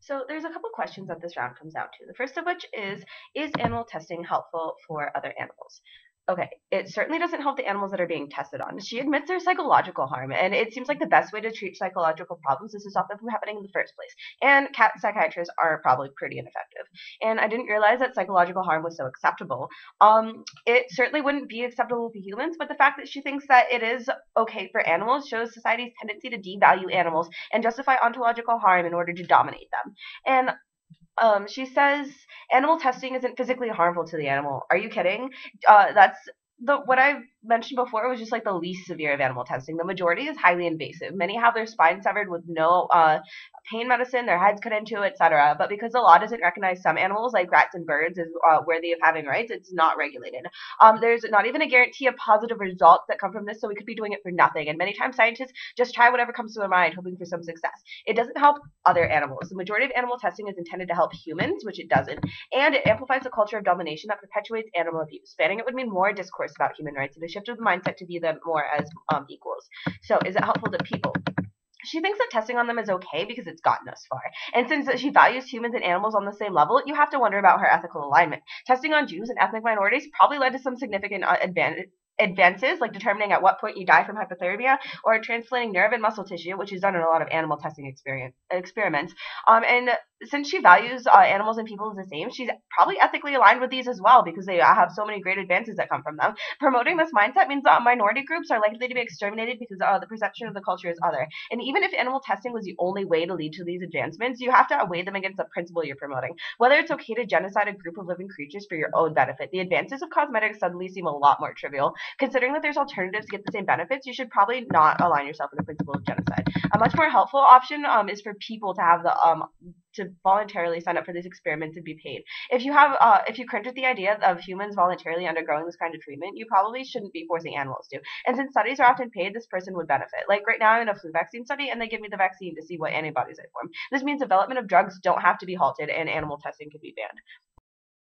So there's a couple questions that this round comes down to. The first of which is animal testing helpful for other animals? Okay, it certainly doesn't help the animals that are being tested on. She admits there's psychological harm, and it seems like the best way to treat psychological problems is to stop them from happening in the first place. And cat psychiatrists are probably pretty ineffective. And I didn't realize that psychological harm was so acceptable. It certainly wouldn't be acceptable for humans, but the fact that she thinks that it is okay for animals shows society's tendency to devalue animals and justify ontological harm in order to dominate them. And she says animal testing isn't physically harmful to the animal. Are you kidding? That's the what I mentioned before was just like the least severe of animal testing. The majority is highly invasive. Many have their spine severed with no pain medicine, their heads cut into, etc. But because the law doesn't recognize some animals, like rats and birds, as worthy of having rights, it's not regulated. There's not even a guarantee of positive results that come from this, so we could be doing it for nothing. And many times scientists just try whatever comes to their mind, hoping for some success. It doesn't help other animals. The majority of animal testing is intended to help humans, which it doesn't, and it amplifies a culture of domination that perpetuates animal abuse. Banning it would mean more discourse about human rights and a shift of the mindset to view them more as equals. So, is it helpful to people? She thinks that testing on them is okay because it's gotten us far. And since she values humans and animals on the same level, you have to wonder about her ethical alignment. Testing on Jews and ethnic minorities probably led to some significant advances, like determining at what point you die from hypothermia, or transplanting nerve and muscle tissue, which is done in a lot of animal testing experiments. And since she values animals and people the same, she's probably ethically aligned with these as well because they have so many great advances that come from them. Promoting this mindset means minority groups are likely to be exterminated because the perception of the culture is other. And even if animal testing was the only way to lead to these advancements, you have to weigh them against the principle you're promoting. Whether it's okay to genocide a group of living creatures for your own benefit, the advances of cosmetics suddenly seem a lot more trivial. Considering that there's alternatives to get the same benefits, you should probably not align yourself with the principle of genocide. A much more helpful option is for people to have the to voluntarily sign up for these experiments and be paid. If you cringe at the idea of humans voluntarily undergoing this kind of treatment, you probably shouldn't be forcing animals to. And since studies are often paid, this person would benefit. Like right now, I'm in a flu vaccine study, and they give me the vaccine to see what antibodies I form. This means development of drugs don't have to be halted, and animal testing can be banned.